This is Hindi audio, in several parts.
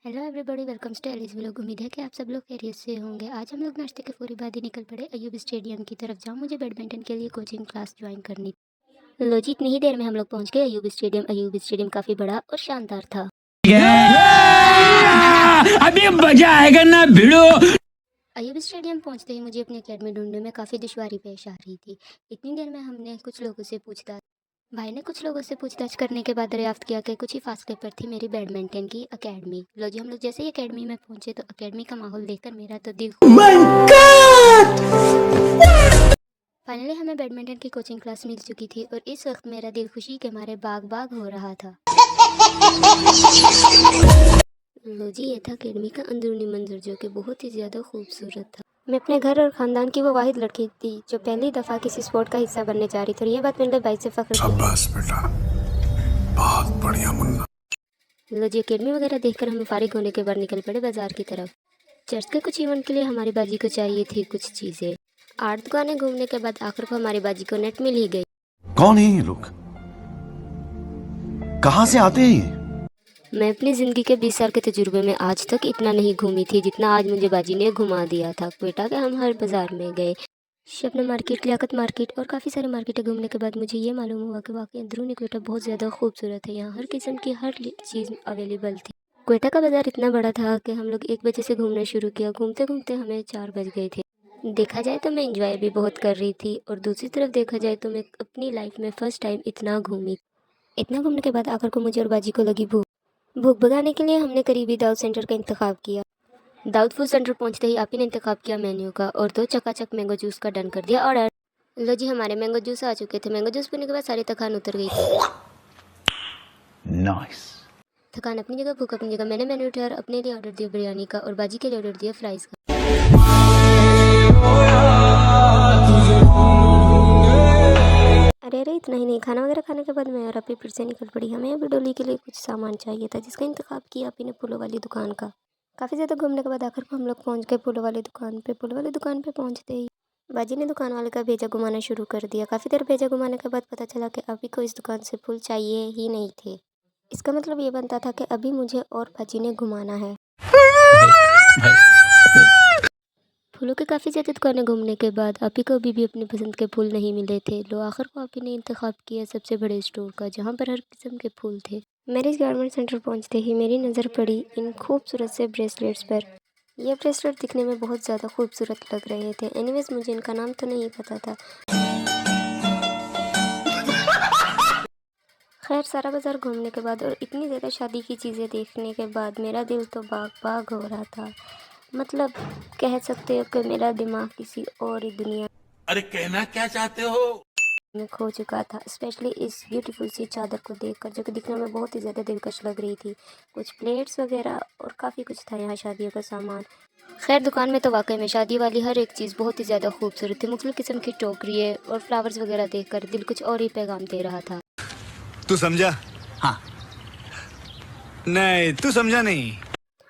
Hello everybody, welcome to Alice vlog. उम्मीद है कि आप सब लोग खैरियत से होंगे। आज हम लोग नाश्ते के फौरी बाद ही निकल पड़े अयूब स्टेडियम की तरफ, जहाँ मुझे बैडमिंटन के लिए कोचिंग क्लास ज्वाइन करनी थी। लो जी, इतनी ही देर में हम लोग पहुंच गए अयूब स्टेडियम। अयूब स्टेडियम काफ़ी बड़ा और शानदार था। अभी मजा आएगा ना भिड़ो। अयूब स्टेडियम पहुंचते ही मुझे अपनी अकेडमी ढूंढने में काफ़ी दुश्वारी पेश आ रही थी। इतनी देर में हमने कुछ लोगों से पूछताछ भाई ने कुछ लोगों से पूछताछ करने के बाद दरियाफ्त किया कि कुछ ही फासले पर थी मेरी बैडमिंटन की अकेडमी। लो जी, हम लोग जैसे ही अकेडमी में पहुंचे तो अकेडमी का माहौल देखकर मेरा तो दिल फाइनली हमें बैडमिंटन की कोचिंग क्लास मिल चुकी थी और इस वक्त मेरा दिल खुशी के मारे बाग बाग हो रहा था। लो जी, ये था अकेडमी का अंदरूनी मंजर, जो कि बहुत ही ज़्यादा खूबसूरत था। मैं अपने घर और ख़ानदान की वो वाहिद लड़की थी जो पहली दफ़ा किसी स्पोर्ट का हिस्सा बनने जा रही थी, और ये बात मेरे भाई से फ़ख्र थी। शाबाश बेटा, बहुत बढ़िया मुन्ना। लो जी, अकेडमी वगैरह देखकर हम फारिग होने के बाद निकल पड़े बाजार की तरफ। चर्च के कुछ इवेंट के लिए हमारी बाजी को चाहिए थी कुछ चीज़ें। 8 दुकानें घूमने के बाद आखिर को हमारी बाजी को नेट मिल ही गई। कौन है ये लोग? कहाँ से आते हैं ये? मैं अपनी ज़िंदगी के 20 साल के तजुर्बे में आज तक इतना नहीं घूमी थी जितना आज मुझे बाजी ने घुमा दिया था। क्वेटा के हम हर बाज़ार में गए, शबनम मार्केट, लियाकत मार्केट और काफ़ी सारे मार्केटें घूमने के बाद मुझे ये मालूम हुआ कि वाकई अंदरूनी क्वेटा बहुत ज़्यादा खूबसूरत है। यहाँ हर किस्म की हर चीज़ अवेलेबल थी। क्वेटा का बाज़ार इतना बड़ा था कि हम लोग 1 बजे से घूमना शुरू किया। घूमते घूमते हमें 4 बज गए थे। देखा जाए तो मैं इंजॉय भी बहुत कर रही थी, और दूसरी तरफ देखा जाए तो मैं अपनी लाइफ में फ़र्स्ट टाइम इतना घूमी। इतना घूमने के बाद आखिर को मुझे और बाजी को लगी भूख। भूख भगाने के लिए हमने करीबी दाऊद सेंटर का इंतखाब किया। दाऊद फूड सेंटर पहुंचते ही आप ही ने इंतखाब किया मेन्यू का और 2 चकाचक मैंगो जूस का डन कर दिया ऑर्डर। लो जी, हमारे मैंगो जूस आ चुके थे। मैंगो जूस पीने के बाद सारी थकान उतर गई थी। नाइस। थकान अपनी जगह, भूख अपनी जगह। मैंने मेन्यू उठाया और अपने लिए ऑर्डर दिया बिरयानी का, और बाजी के लिए ऑर्डर दिया फ्राइज़ का। अरे इतना ही नहीं, खाना वगैरह खाने के बाद मैं और आपी फिर से निकल पड़ी। हमें अभी डोली के लिए कुछ सामान चाहिए था, जिसका इंतखाब किया आपी ने फूलों वाली दुकान का। काफ़ी ज़्यादा घूमने के बाद आखिर को हम लोग पहुंच गए फूलों वाली दुकान पे। फूलों वाली दुकान पे पहुंचते ही बाजी ने दुकान वाले का भेजा घुमाना शुरू कर दिया। काफ़ी देर भेजा घुमाने के बाद पता चला कि अभी को इस दुकान से फूल चाहिए ही नहीं थे। इसका मतलब ये बनता था कि अभी मुझे और बाजी ने घुमाना है। फूलों के काफ़ी ज़्यादा दुकानें घूमने के बाद आपी को भी अपनी पसंद के फूल नहीं मिले थे। लो आखिर को आपी ने इंतखाब किया सबसे बड़े स्टोर का, जहाँ पर हर किस्म के फूल थे। मैरिज गारमेंट सेंटर पहुँचते ही मेरी नज़र पड़ी इन खूबसूरत से ब्रेसलेट्स पर। ये ब्रेसलेट दिखने में बहुत ज़्यादा खूबसूरत लग रहे थे। एनीवेज, मुझे इनका नाम तो नहीं पता था। खैर, सारा बाज़ार घूमने के बाद और इतनी ज़्यादा शादी की चीज़ें देखने के बाद मेरा दिल तो बाग बाग हो रहा था। मतलब कह सकते हो कि मेरा दिमाग किसी और ही दुनिया अरे कहना क्या चाहते हो? में खो चुका था। स्पेशली इस ब्यूटीफुल सी चादर को देखकर, जो कि दिखने में बहुत ही ज़्यादा दिलकश लग रही थी। कुछ प्लेट्स वगैरह और काफ़ी कुछ था यहाँ शादियों का सामान। खैर, दुकान में तो वाकई में शादी वाली हर एक चीज़ बहुत ही ज़्यादा खूबसूरत थी। मुख्तलिफ़ किस्म की टोकरियाँ और फ्लावर्स वगैरह देखकर दिल कुछ और ही पैगाम दे रहा था। तू समझा? हाँ। नहीं, तू समझा नहीं।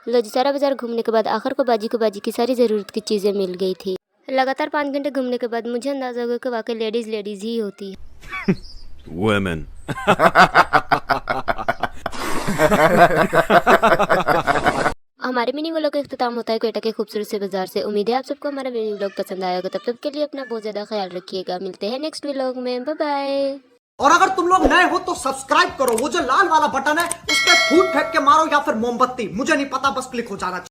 लो जी, सारा बाज़ार घूमने के बाद आखिर को बाजी की सारी ज़रूरत की चीज़ें मिल गई थी। लगातार 5 घंटे घूमने के बाद मुझे अंदाज़ा हो गया कि वाकई लेडीज़ ही होती है। Women. हमारे मिनी व्लॉग का इख्तिताम होता है क्वेटा के खूबसूरत से बाजार से। उम्मीद है आप सबको हमारा मिनी व्लॉग पसंद आएगा। तब तक के लिए अपना बहुत ज़्यादा ख्याल रखिएगा। मिलते हैं नेक्स्ट व्लॉग में। Bye bye. और अगर तुम लोग नए हो तो सब्सक्राइब करो, वो जो लाल वाला बटन है उस पर फूट फेंक के मारो या फिर मोमबत्ती, मुझे नहीं पता, बस क्लिक हो जाना चाहिए।